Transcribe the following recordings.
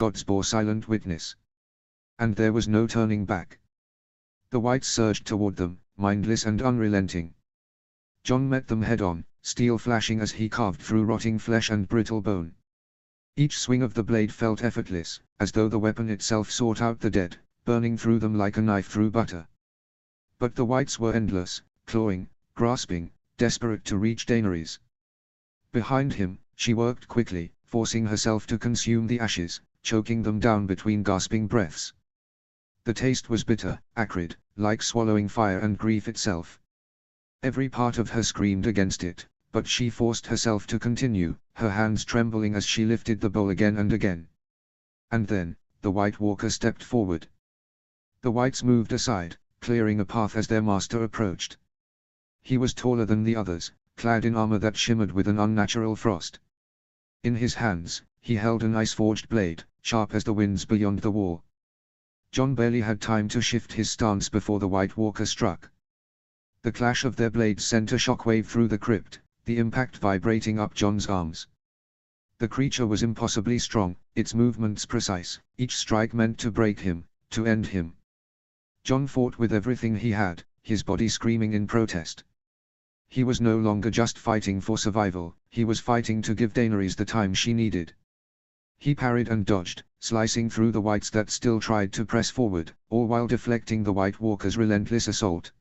gods bore silent witness. And there was no turning back. The whites surged toward them, mindless and unrelenting. Jon met them head-on, steel flashing as he carved through rotting flesh and brittle bone. Each swing of the blade felt effortless, as though the weapon itself sought out the dead, burning through them like a knife through butter. But the whites were endless, clawing, grasping, desperate to reach Daenerys. Behind him, she worked quickly, forcing herself to consume the ashes, choking them down between gasping breaths. The taste was bitter, acrid, like swallowing fire and grief itself. Every part of her screamed against it, but she forced herself to continue, her hands trembling as she lifted the bowl again and again. And then, the White Walker stepped forward. The whites moved aside, clearing a path as their master approached. He was taller than the others, clad in armor that shimmered with an unnatural frost. In his hands, he held an ice-forged blade, sharp as the winds beyond the wall. Jon barely had time to shift his stance before the White Walker struck. The clash of their blades sent a shockwave through the crypt, the impact vibrating up Jon's arms. The creature was impossibly strong, its movements precise, each strike meant to break him, to end him. Jon fought with everything he had, his body screaming in protest. He was no longer just fighting for survival, he was fighting to give Daenerys the time she needed. He parried and dodged, slicing through the whites that still tried to press forward, all while deflecting the White Walker's relentless assault.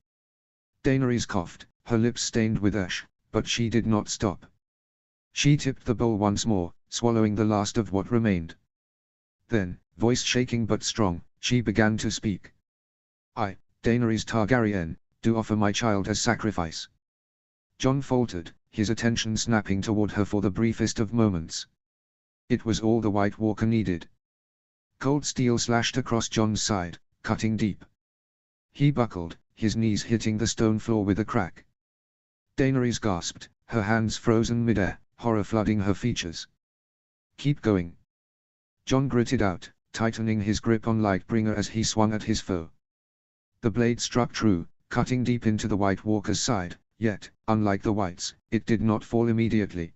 Daenerys coughed, her lips stained with ash, but she did not stop. She tipped the bowl once more, swallowing the last of what remained. Then, voice shaking but strong, she began to speak. I, Daenerys Targaryen, do offer my child as sacrifice. Jon faltered, his attention snapping toward her for the briefest of moments. It was all the White Walker needed. Cold steel slashed across Jon's side, cutting deep. He buckled, his knees hitting the stone floor with a crack. Daenerys gasped, her hands frozen mid-air, horror flooding her features. Keep going. Jon gritted out, tightening his grip on Lightbringer as he swung at his foe. The blade struck true, cutting deep into the White Walker's side, yet, unlike the whites, it did not fall immediately.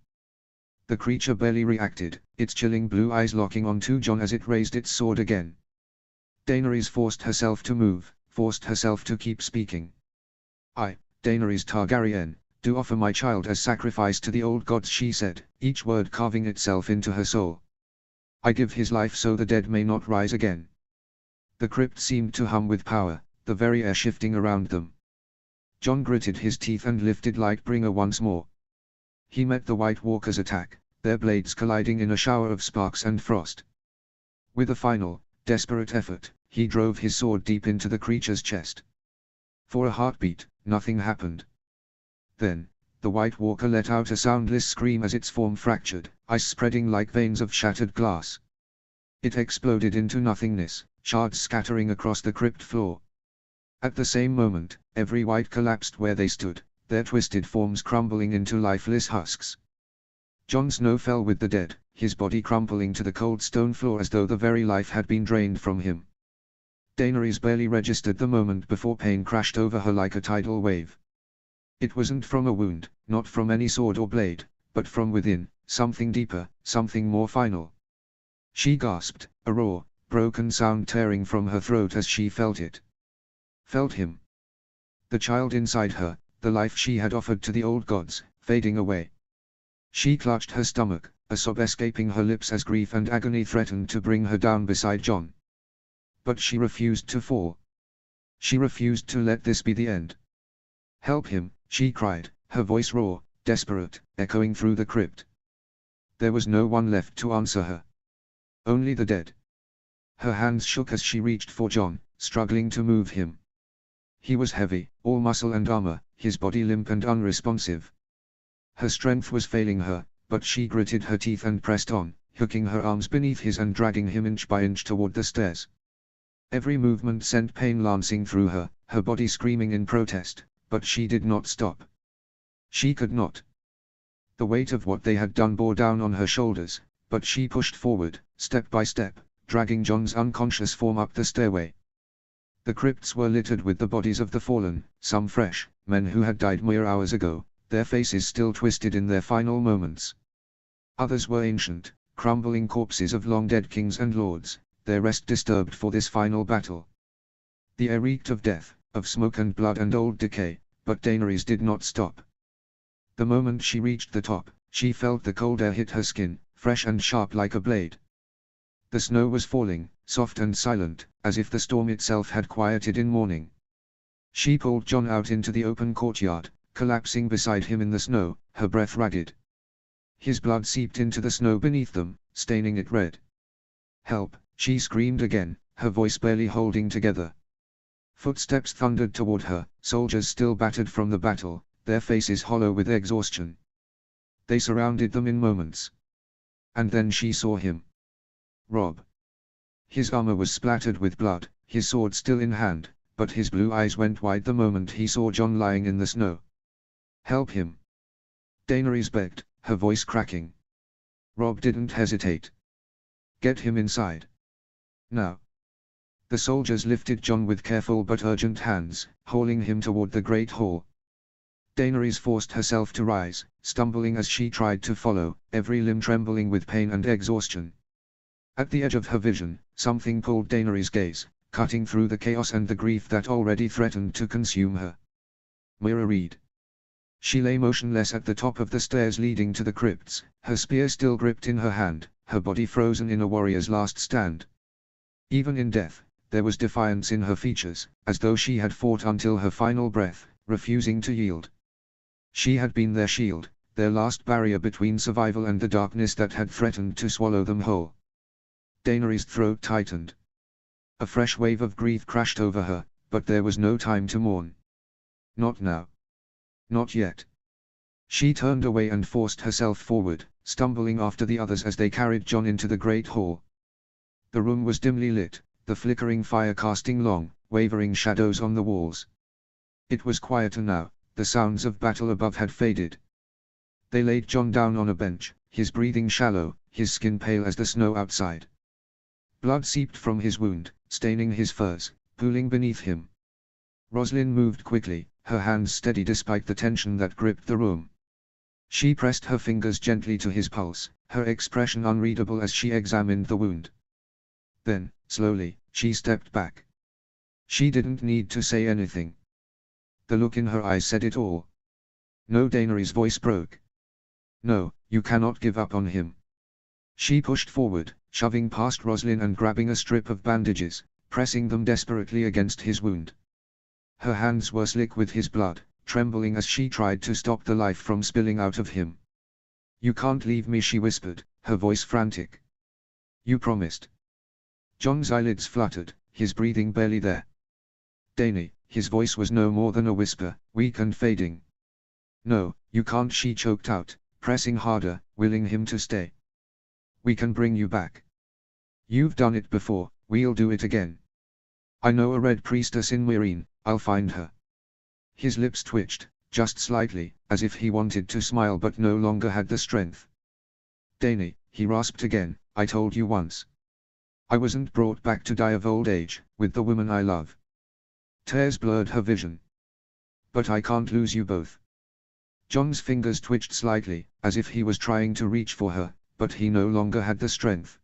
The creature barely reacted, its chilling blue eyes locking onto Jon as it raised its sword again. Daenerys forced herself to move, forced herself to keep speaking. I, Daenerys Targaryen, do offer my child as sacrifice to the old gods, she said, each word carving itself into her soul. I give his life so the dead may not rise again. The crypt seemed to hum with power, the very air shifting around them. Jon gritted his teeth and lifted Lightbringer once more. He met the White Walker's attack, their blades colliding in a shower of sparks and frost. With a final, desperate effort, he drove his sword deep into the creature's chest. For a heartbeat, nothing happened. Then, the White Walker let out a soundless scream as its form fractured, ice spreading like veins of shattered glass. It exploded into nothingness, shards scattering across the crypt floor. At the same moment, every white collapsed where they stood, their twisted forms crumbling into lifeless husks. Jon Snow fell with the dead, his body crumpling to the cold stone floor as though the very life had been drained from him. Daenerys barely registered the moment before pain crashed over her like a tidal wave. It wasn't from a wound, not from any sword or blade, but from within, something deeper, something more final. She gasped, a raw, broken sound tearing from her throat as she felt it. Felt him. The child inside her, the life she had offered to the old gods, fading away. She clutched her stomach, a sob escaping her lips as grief and agony threatened to bring her down beside Jon. But she refused to fall. She refused to let this be the end. Help him, she cried, her voice raw, desperate, echoing through the crypt. There was no one left to answer her. Only the dead. Her hands shook as she reached for Jon, struggling to move him. He was heavy, all muscle and armor, his body limp and unresponsive. Her strength was failing her, but she gritted her teeth and pressed on, hooking her arms beneath his and dragging him inch by inch toward the stairs. Every movement sent pain lancing through her, her body screaming in protest, but she did not stop. She could not. The weight of what they had done bore down on her shoulders, but she pushed forward, step by step, dragging Jon's unconscious form up the stairway. The crypts were littered with the bodies of the fallen, some fresh, men who had died mere hours ago, their faces still twisted in their final moments. Others were ancient, crumbling corpses of long-dead kings and lords, their rest disturbed for this final battle. The air reeked of death, of smoke and blood and old decay, but Daenerys did not stop. The moment she reached the top, she felt the cold air hit her skin, fresh and sharp like a blade. The snow was falling, soft and silent, as if the storm itself had quieted in morning. She pulled Jon out into the open courtyard, collapsing beside him in the snow, her breath ragged. His blood seeped into the snow beneath them, staining it red. "Help!" she screamed again, her voice barely holding together. Footsteps thundered toward her, soldiers still battered from the battle, their faces hollow with exhaustion. They surrounded them in moments. And then she saw him. Robb. His armor was splattered with blood, his sword still in hand, but his blue eyes went wide the moment he saw Jon lying in the snow. "Help him!" Daenerys begged, her voice cracking. Robb didn't hesitate. "Get him inside. Now." The soldiers lifted Jon with careful but urgent hands, hauling him toward the great hall. Daenerys forced herself to rise, stumbling as she tried to follow, every limb trembling with pain and exhaustion. At the edge of her vision, something pulled Daenerys' gaze, cutting through the chaos and the grief that already threatened to consume her. Meera Reed. She lay motionless at the top of the stairs leading to the crypts, her spear still gripped in her hand, her body frozen in a warrior's last stand. Even in death, there was defiance in her features, as though she had fought until her final breath, refusing to yield. She had been their shield, their last barrier between survival and the darkness that had threatened to swallow them whole. Daenerys' throat tightened. A fresh wave of grief crashed over her, but there was no time to mourn. Not now. Not yet. She turned away and forced herself forward, stumbling after the others as they carried Jon into the great hall. The room was dimly lit, the flickering fire casting long, wavering shadows on the walls. It was quieter now, the sounds of battle above had faded. They laid Jon down on a bench, his breathing shallow, his skin pale as the snow outside. Blood seeped from his wound, staining his furs, pooling beneath him. Roslyn moved quickly, her hands steady despite the tension that gripped the room. She pressed her fingers gently to his pulse, her expression unreadable as she examined the wound. Then, slowly, she stepped back. She didn't need to say anything. The look in her eyes said it all. "No," Daenerys' voice broke. "No, you cannot give up on him." She pushed forward, shoving past Roslyn and grabbing a strip of bandages, pressing them desperately against his wound. Her hands were slick with his blood, trembling as she tried to stop the life from spilling out of him. "You can't leave me," she whispered, her voice frantic. "You promised." Jon's eyelids fluttered, his breathing barely there. "Dany," his voice was no more than a whisper, weak and fading. "No, you can't," she choked out, pressing harder, willing him to stay. "We can bring you back. You've done it before, we'll do it again. I know a red priestess in Meereen, I'll find her." His lips twitched, just slightly, as if he wanted to smile but no longer had the strength. "Dany," he rasped again, "I told you once. I wasn't brought back to die of old age, with the woman I love." Tears blurred her vision. "But I can't lose you both." Jon's fingers twitched slightly, as if he was trying to reach for her, but he no longer had the strength.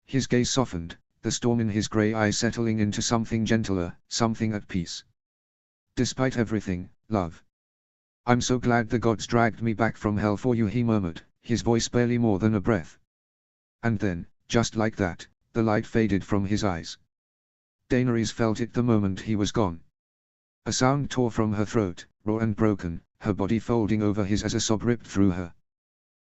His gaze softened, the storm in his grey eyes settling into something gentler, something at peace. "Despite everything, love. I'm so glad the gods dragged me back from hell for you," he murmured, his voice barely more than a breath. And then, just like that, the light faded from his eyes. Daenerys felt it the moment he was gone. A sound tore from her throat, raw and broken, her body folding over his as a sob ripped through her.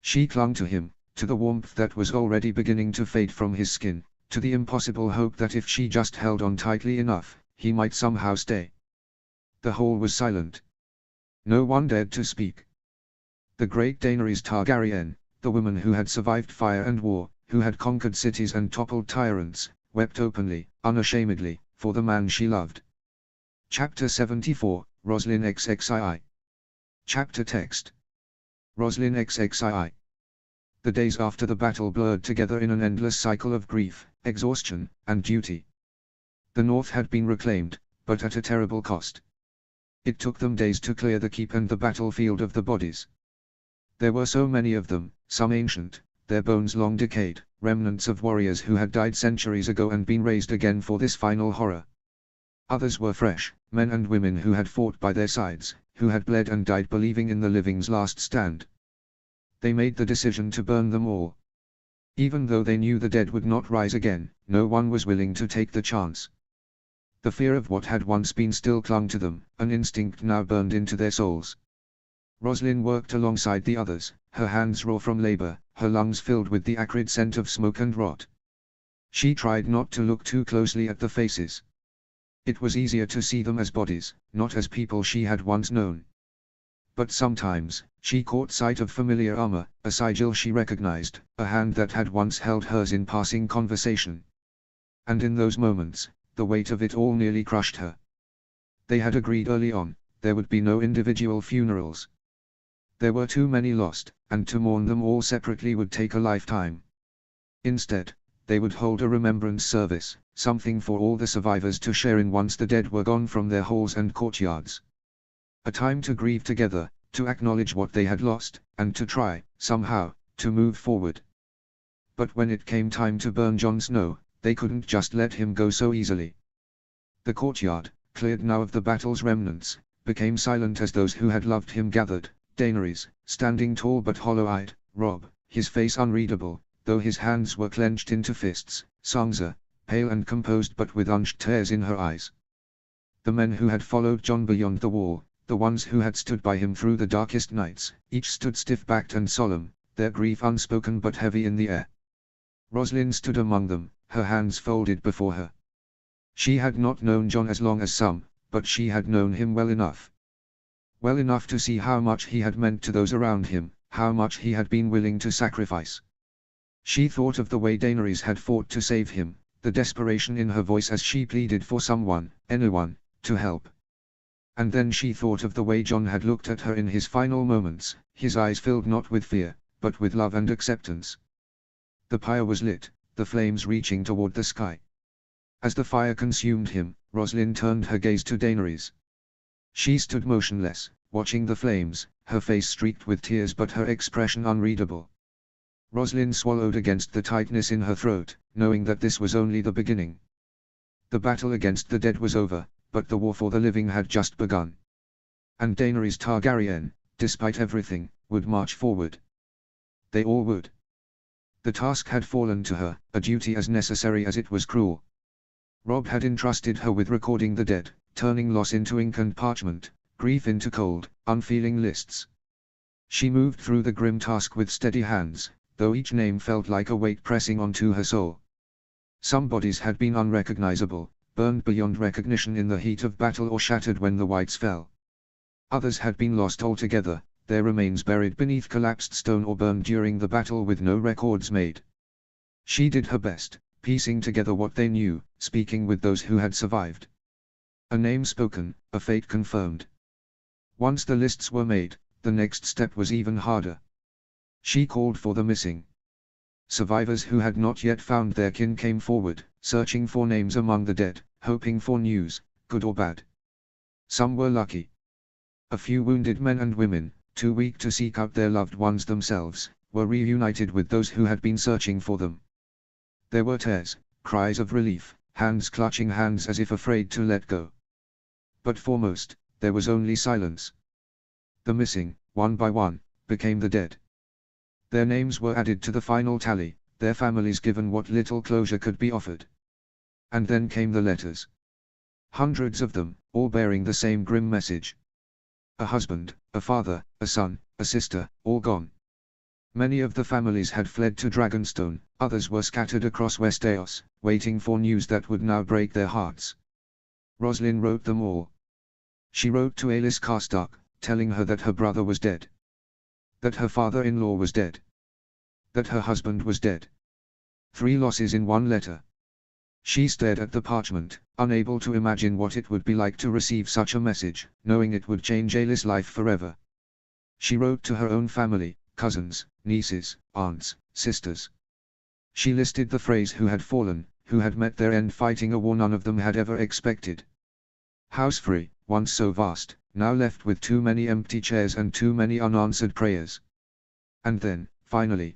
She clung to him, to the warmth that was already beginning to fade from his skin, to the impossible hope that if she just held on tightly enough, he might somehow stay. The hall was silent. No one dared to speak. The great Daenerys Targaryen, the woman who had survived fire and war, who had conquered cities and toppled tyrants, wept openly, unashamedly, for the man she loved. Chapter 74, Roslyn XXII. Chapter text. Roslyn XXII. The days after the battle blurred together in an endless cycle of grief, exhaustion, and duty. The north had been reclaimed, but at a terrible cost. It took them days to clear the keep and the battlefield of the bodies. There were so many of them, some ancient, their bones long decayed, remnants of warriors who had died centuries ago and been raised again for this final horror. Others were fresh, men and women who had fought by their sides, who had bled and died believing in the living's last stand. They made the decision to burn them all. Even though they knew the dead would not rise again, no one was willing to take the chance. The fear of what had once been still clung to them, an instinct now burned into their souls. Rosalind worked alongside the others, her hands raw from labor, her lungs filled with the acrid scent of smoke and rot. She tried not to look too closely at the faces. It was easier to see them as bodies, not as people she had once known. But sometimes, she caught sight of familiar armor, a sigil she recognized, a hand that had once held hers in passing conversation. And in those moments, the weight of it all nearly crushed her. They had agreed early on, there would be no individual funerals. There were too many lost, and to mourn them all separately would take a lifetime. Instead, they would hold a remembrance service, something for all the survivors to share in once the dead were gone from their halls and courtyards. A time to grieve together, to acknowledge what they had lost, and to try, somehow, to move forward. But when it came time to burn Jon Snow, they couldn't just let him go so easily. The courtyard, cleared now of the battle's remnants, became silent as those who had loved him gathered. Daenerys, standing tall but hollow-eyed, Robb, his face unreadable, though his hands were clenched into fists, Sansa, pale and composed but with unshed tears in her eyes. The men who had followed Jon beyond the wall, the ones who had stood by him through the darkest nights, each stood stiff-backed and solemn, their grief unspoken but heavy in the air. Rosalind stood among them, her hands folded before her. She had not known Jon as long as some, but she had known him well enough. Well enough to see how much he had meant to those around him, how much he had been willing to sacrifice. She thought of the way Daenerys had fought to save him, the desperation in her voice as she pleaded for someone, anyone, to help. And then she thought of the way Jon had looked at her in his final moments, his eyes filled not with fear, but with love and acceptance. The pyre was lit, the flames reaching toward the sky. As the fire consumed him, Rosalind turned her gaze to Daenerys. She stood motionless, watching the flames, her face streaked with tears but her expression unreadable. Rosalind swallowed against the tightness in her throat, knowing that this was only the beginning. The battle against the dead was over, but the war for the living had just begun. And Daenerys Targaryen, despite everything, would march forward. They all would. The task had fallen to her, a duty as necessary as it was cruel. Robb had entrusted her with recording the dead, turning loss into ink and parchment, grief into cold, unfeeling lists. She moved through the grim task with steady hands, though each name felt like a weight pressing onto her soul. Some bodies had been unrecognizable, burned beyond recognition in the heat of battle or shattered when the whites fell. Others had been lost altogether, their remains buried beneath collapsed stone or burned during the battle with no records made. She did her best, piecing together what they knew, speaking with those who had survived. A name spoken, a fate confirmed. Once the lists were made, the next step was even harder. She called for the missing. Survivors who had not yet found their kin came forward, searching for names among the dead, hoping for news, good or bad. Some were lucky. A few wounded men and women, too weak to seek out their loved ones themselves, were reunited with those who had been searching for them. There were tears, cries of relief, hands clutching hands as if afraid to let go. But foremost, there was only silence. The missing, one by one, became the dead. Their names were added to the final tally, their families given what little closure could be offered. And then came the letters. Hundreds of them, all bearing the same grim message. A husband, a father, a son, a sister, all gone. Many of the families had fled to Dragonstone, others were scattered across Westeros, waiting for news that would now break their hearts. Rosalind wrote them all. She wrote to Aelys Karstark, telling her that her brother was dead. That her father-in-law was dead. That her husband was dead. 3 losses in one letter. She stared at the parchment, unable to imagine what it would be like to receive such a message, knowing it would change Aelys' life forever. She wrote to her own family, cousins, nieces, aunts, sisters. She listed the phrase who had fallen, who had met their end fighting a war none of them had ever expected. Housefree, once so vast, now left with too many empty chairs and too many unanswered prayers. And then, finally,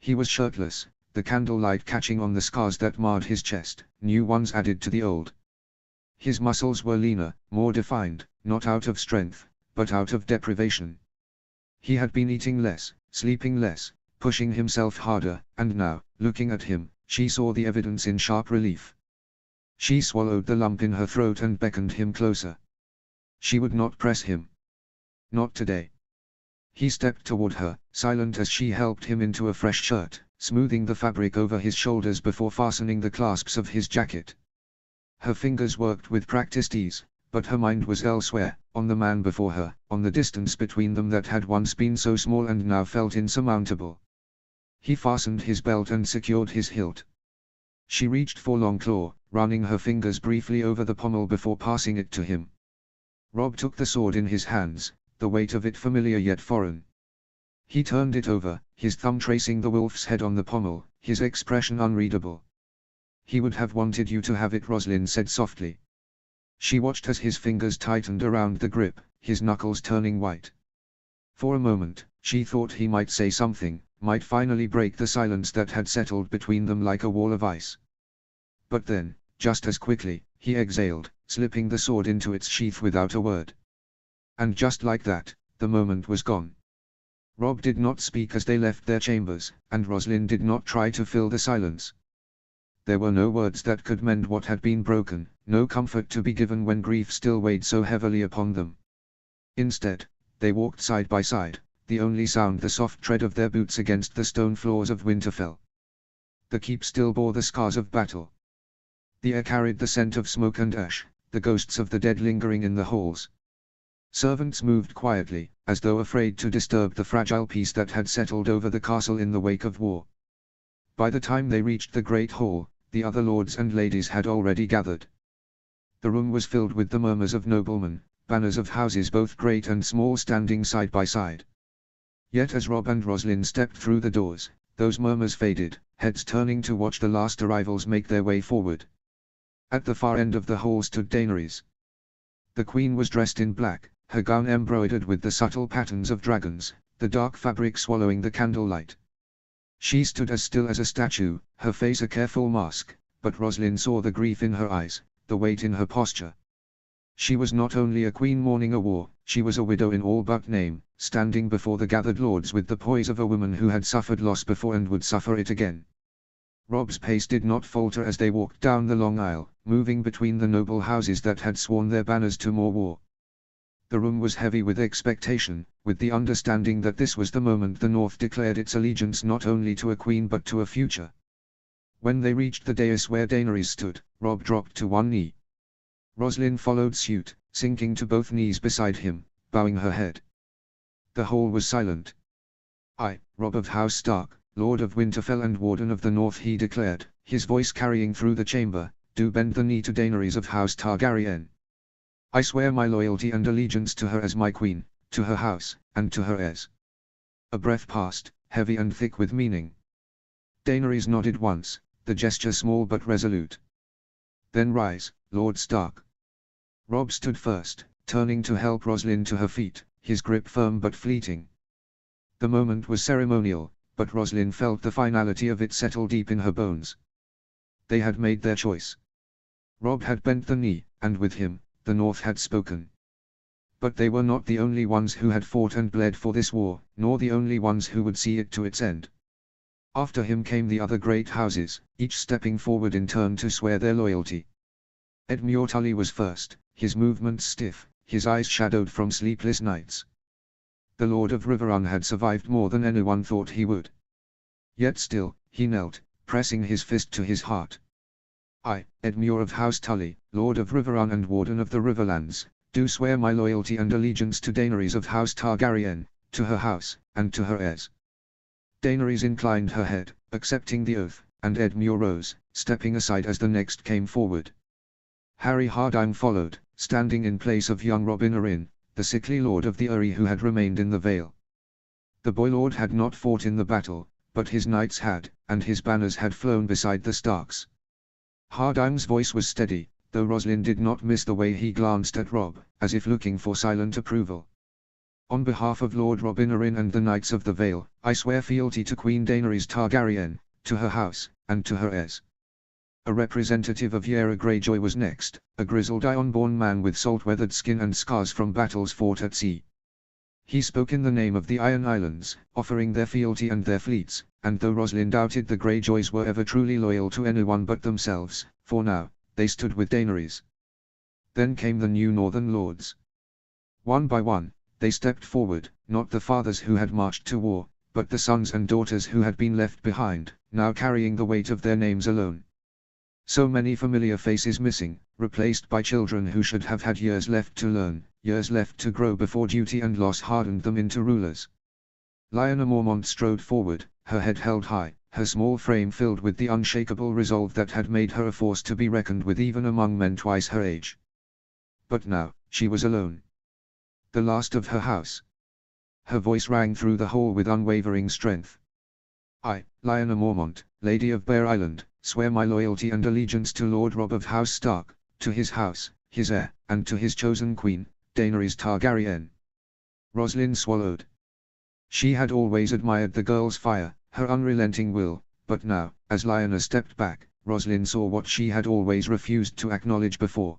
He was shirtless, the candlelight catching on the scars that marred his chest, new ones added to the old. His muscles were leaner, more defined, not out of strength, but out of deprivation. He had been eating less, sleeping less, pushing himself harder, and now, looking at him, she saw the evidence in sharp relief. She swallowed the lump in her throat and beckoned him closer. She would not press him. Not today. He stepped toward her, silent as she helped him into a fresh shirt, smoothing the fabric over his shoulders before fastening the clasps of his jacket. Her fingers worked with practiced ease, but her mind was elsewhere, on the man before her, on the distance between them that had once been so small and now felt insurmountable. He fastened his belt and secured his hilt. She reached for Longclaw, running her fingers briefly over the pommel before passing it to him. Rob took the sword in his hands, the weight of it familiar yet foreign. He turned it over, his thumb tracing the wolf's head on the pommel, his expression unreadable. "He would have wanted you to have it," Rosalind said softly. She watched as his fingers tightened around the grip, his knuckles turning white. For a moment, she thought he might say something, might finally break the silence that had settled between them like a wall of ice. But then, just as quickly, he exhaled, slipping the sword into its sheath without a word. And just like that, the moment was gone. Rob did not speak as they left their chambers, and Rosalind did not try to fill the silence. There were no words that could mend what had been broken, no comfort to be given when grief still weighed so heavily upon them. Instead, they walked side by side, the only sound the soft tread of their boots against the stone floors of Winterfell. The keep still bore the scars of battle. The air carried the scent of smoke and ash, the ghosts of the dead lingering in the halls. Servants moved quietly, as though afraid to disturb the fragile peace that had settled over the castle in the wake of war. By the time they reached the great hall, the other lords and ladies had already gathered. The room was filled with the murmurs of noblemen, banners of houses both great and small standing side by side. Yet as Rob and Rosalind stepped through the doors, those murmurs faded, heads turning to watch the last arrivals make their way forward. At the far end of the hall stood Daenerys. The queen was dressed in black, her gown embroidered with the subtle patterns of dragons, the dark fabric swallowing the candlelight. She stood as still as a statue, her face a careful mask, but Rosalind saw the grief in her eyes, the weight in her posture. She was not only a queen mourning a war, she was a widow in all but name, standing before the gathered lords with the poise of a woman who had suffered loss before and would suffer it again. Rob's pace did not falter as they walked down the long aisle, moving between the noble houses that had sworn their banners to more war. The room was heavy with expectation, with the understanding that this was the moment the North declared its allegiance not only to a queen but to a future. When they reached the dais where Daenerys stood, Rob dropped to one knee. Rosalind followed suit, sinking to both knees beside him, bowing her head. The hall was silent. "I, Rob of House Stark, Lord of Winterfell and Warden of the North," he declared, his voice carrying through the chamber, "do bend the knee to Daenerys of House Targaryen. I swear my loyalty and allegiance to her as my queen, to her house, and to her heirs." A breath passed, heavy and thick with meaning. Daenerys nodded once, the gesture small but resolute. "Then rise, Lord Stark." Rob stood first, turning to help Rosalind to her feet, his grip firm but fleeting. The moment was ceremonial, but Rosalind felt the finality of it settle deep in her bones. They had made their choice. Rob had bent the knee, and with him, the North had spoken. But they were not the only ones who had fought and bled for this war, nor the only ones who would see it to its end. After him came the other great houses, each stepping forward in turn to swear their loyalty. Edmure Tully was first, his movements stiff, his eyes shadowed from sleepless nights. The Lord of Riverrun had survived more than anyone thought he would. Yet still, he knelt, pressing his fist to his heart. "I, Edmure of House Tully, Lord of Riverrun and Warden of the Riverlands, do swear my loyalty and allegiance to Daenerys of House Targaryen, to her house, and to her heirs." Daenerys inclined her head, accepting the oath, and Edmure rose, stepping aside as the next came forward. Harry Hardyng followed, standing in place of young Robin Arryn, the sickly lord of the Eyrie who had remained in the Vale. The boy lord had not fought in the battle, but his knights had, and his banners had flown beside the Starks. Harding's voice was steady, though Rosalind did not miss the way he glanced at Rob, as if looking for silent approval. On behalf of Lord Robin Arryn and the Knights of the Vale, I swear fealty to Queen Daenerys Targaryen, to her house, and to her heirs. A representative of Yara Greyjoy was next, a grizzled Ironborn man with salt-weathered skin and scars from battles fought at sea. He spoke in the name of the Iron Islands, offering their fealty and their fleets, and though Roslyn doubted the Greyjoys were ever truly loyal to anyone but themselves, for now, they stood with Daenerys. Then came the new Northern Lords. One by one, they stepped forward, not the fathers who had marched to war, but the sons and daughters who had been left behind, now carrying the weight of their names alone. So many familiar faces missing, replaced by children who should have had years left to learn, years left to grow before duty and loss hardened them into rulers. Lyanna Mormont strode forward, her head held high, her small frame filled with the unshakable resolve that had made her a force to be reckoned with even among men twice her age. But now, she was alone. The last of her house. Her voice rang through the hall with unwavering strength. I, Lyanna Mormont, Lady of Bear Island, swear my loyalty and allegiance to Lord Robb of House Stark, to his house, his heir, and to his chosen queen, Daenerys Targaryen. Roslyn swallowed. She had always admired the girl's fire, her unrelenting will, but now, as Lyanna stepped back, Roslyn saw what she had always refused to acknowledge before.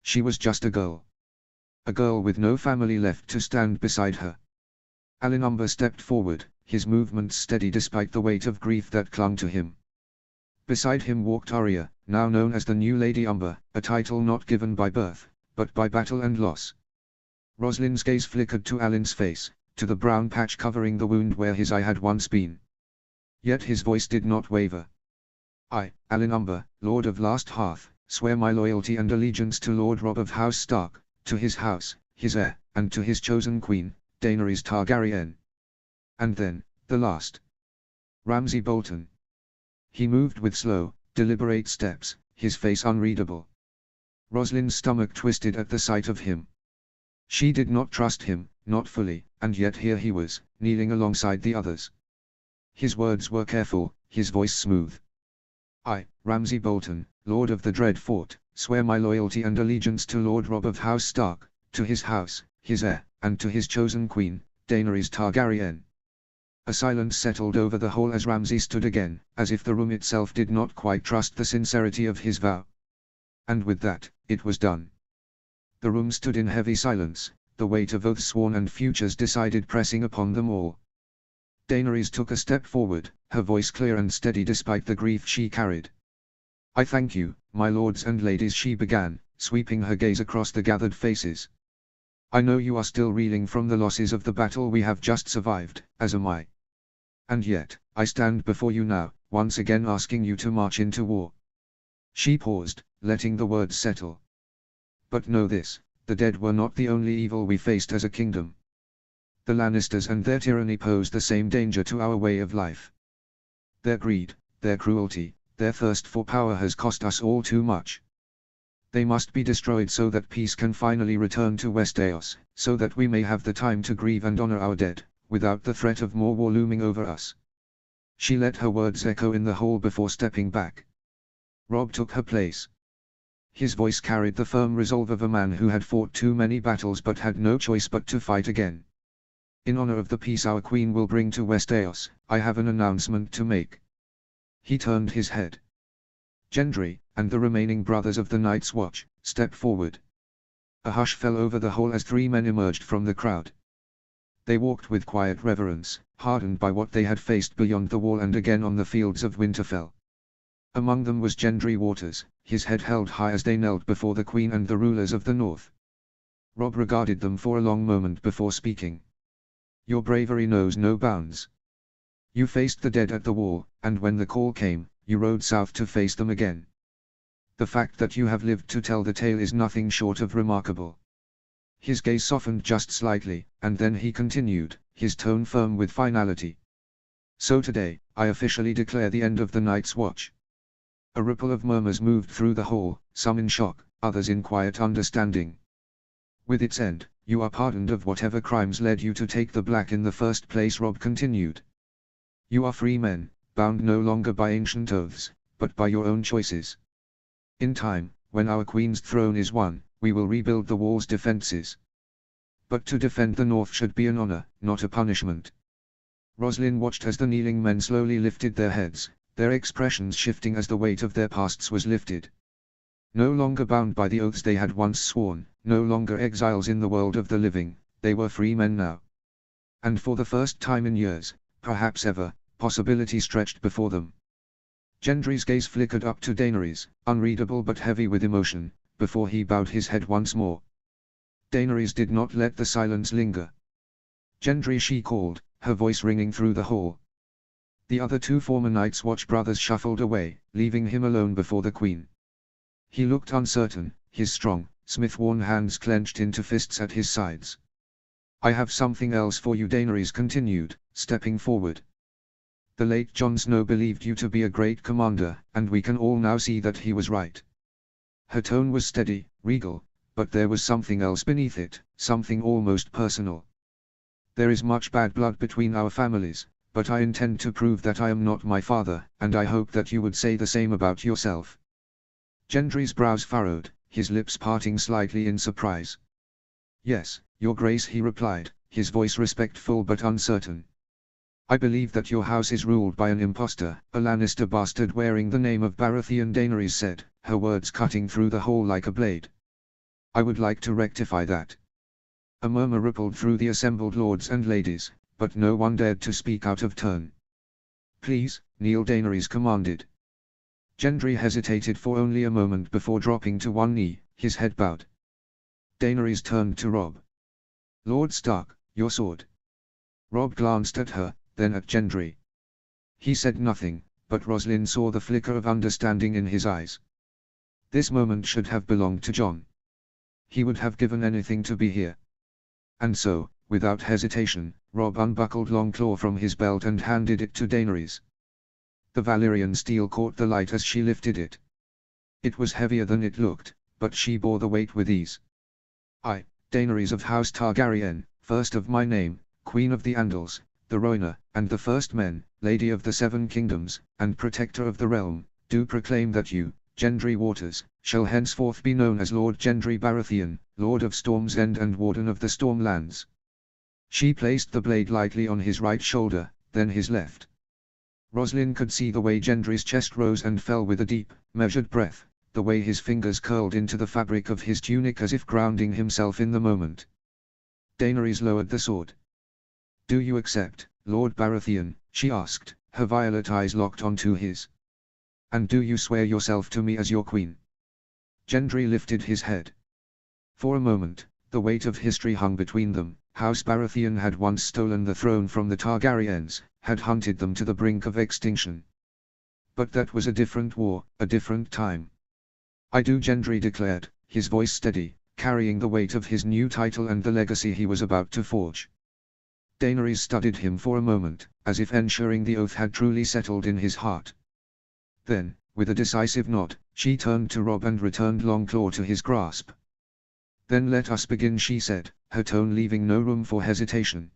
She was just a girl. A girl with no family left to stand beside her. Alan Umber stepped forward, his movements steady despite the weight of grief that clung to him. Beside him walked Arya, now known as the new Lady Umber, a title not given by birth, but by battle and loss. Roslyn's gaze flickered to Alan's face, to the brown patch covering the wound where his eye had once been. Yet his voice did not waver. I, Alan Umber, Lord of Last Hearth, swear my loyalty and allegiance to Lord Robb of House Stark, to his house, his heir, and to his chosen queen, Daenerys Targaryen. And then, the last. Ramsay Bolton. He moved with slow, deliberate steps, his face unreadable. Roslyn's stomach twisted at the sight of him. She did not trust him, not fully, and yet here he was, kneeling alongside the others. His words were careful, his voice smooth. I, Ramsay Bolton, Lord of the Dread Fort, swear my loyalty and allegiance to Lord Robb of House Stark, to his house, his heir, and to his chosen queen, Daenerys Targaryen. A silence settled over the hall as Ramsay stood again, as if the room itself did not quite trust the sincerity of his vow. And with that, it was done. The room stood in heavy silence, the weight of oaths sworn and futures decided pressing upon them all. Daenerys took a step forward, her voice clear and steady despite the grief she carried. I thank you, my lords and ladies, she began, sweeping her gaze across the gathered faces. I know you are still reeling from the losses of the battle we have just survived, as am I. And yet, I stand before you now, once again asking you to march into war. She paused, letting the words settle. But know this, the dead were not the only evil we faced as a kingdom. The Lannisters and their tyranny pose the same danger to our way of life. Their greed, their cruelty, their thirst for power has cost us all too much. They must be destroyed so that peace can finally return to Westeros, so that we may have the time to grieve and honor our dead, without the threat of more war looming over us. She let her words echo in the hall before stepping back. Robb took her place. His voice carried the firm resolve of a man who had fought too many battles but had no choice but to fight again. In honor of the peace our queen will bring to Westeros, I have an announcement to make. He turned his head. Gendry, and the remaining brothers of the Night's Watch, stepped forward. A hush fell over the hall as three men emerged from the crowd. They walked with quiet reverence, hardened by what they had faced beyond the wall and again on the fields of Winterfell. Among them was Gendry Waters, his head held high as they knelt before the Queen and the rulers of the North. Robb regarded them for a long moment before speaking. Your bravery knows no bounds. You faced the dead at the wall, and when the call came, you rode south to face them again. The fact that you have lived to tell the tale is nothing short of remarkable. His gaze softened just slightly, and then he continued, his tone firm with finality. So today, I officially declare the end of the Night's Watch. A ripple of murmurs moved through the hall, some in shock, others in quiet understanding. With its end, you are pardoned of whatever crimes led you to take the Black in the first place, Robb continued. You are free men, bound no longer by ancient oaths, but by your own choices. In time, when our Queen's throne is won, we will rebuild the wall's defenses. But to defend the North should be an honor, not a punishment. Roslin watched as the kneeling men slowly lifted their heads, their expressions shifting as the weight of their pasts was lifted. No longer bound by the oaths they had once sworn, no longer exiles in the world of the living, they were free men now. And for the first time in years, perhaps ever, possibility stretched before them. Gendry's gaze flickered up to Daenerys, unreadable but heavy with emotion, before he bowed his head once more. Daenerys did not let the silence linger. "Gendry," she called, her voice ringing through the hall. The other two former Night's Watch brothers shuffled away, leaving him alone before the Queen. He looked uncertain, his strong, smith-worn hands clenched into fists at his sides. "I have something else for you," Daenerys continued, stepping forward. "The late Jon Snow believed you to be a great commander, and we can all now see that he was right." Her tone was steady, regal, but there was something else beneath it, something almost personal. "There is much bad blood between our families, but I intend to prove that I am not my father, and I hope that you would say the same about yourself." Gendry's brows furrowed, his lips parting slightly in surprise. "Yes, Your Grace," he replied, his voice respectful but uncertain. "I believe that your house is ruled by an impostor, a Lannister bastard wearing the name of Baratheon," Daenerys said, her words cutting through the hall like a blade. "I would like to rectify that." A murmur rippled through the assembled lords and ladies, but no one dared to speak out of turn. "Please, kneel," Daenerys commanded. Gendry hesitated for only a moment before dropping to one knee, his head bowed. Daenerys turned to Robb. "Lord Stark, your sword." Robb glanced at her, then at Gendry. He said nothing, but Roslin saw the flicker of understanding in his eyes. This moment should have belonged to Jon. He would have given anything to be here. And so, without hesitation, Robb unbuckled Longclaw from his belt and handed it to Daenerys. The Valyrian steel caught the light as she lifted it. It was heavier than it looked, but she bore the weight with ease. "I, Daenerys of House Targaryen, first of my name, Queen of the Andals, the Rhoynar, and the First Men, Lady of the Seven Kingdoms, and Protector of the Realm, do proclaim that you, Gendry Waters, shall henceforth be known as Lord Gendry Baratheon, Lord of Storm's End and Warden of the Stormlands." She placed the blade lightly on his right shoulder, then his left. Roslin could see the way Gendry's chest rose and fell with a deep, measured breath, the way his fingers curled into the fabric of his tunic as if grounding himself in the moment. Daenerys lowered the sword. "Do you accept, Lord Baratheon?" she asked, her violet eyes locked onto his. "And do you swear yourself to me as your queen?" Gendry lifted his head. For a moment, the weight of history hung between them. House Baratheon had once stolen the throne from the Targaryens, had hunted them to the brink of extinction. But that was a different war, a different time. "I do," Gendry declared, his voice steady, carrying the weight of his new title and the legacy he was about to forge. Daenerys studied him for a moment, as if ensuring the oath had truly settled in his heart. Then, with a decisive nod, she turned to Robb and returned Longclaw to his grasp. "Then let us begin," she said, her tone leaving no room for hesitation.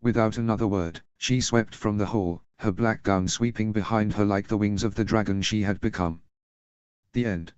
Without another word, she swept from the hall, her black gown sweeping behind her like the wings of the dragon she had become. The end.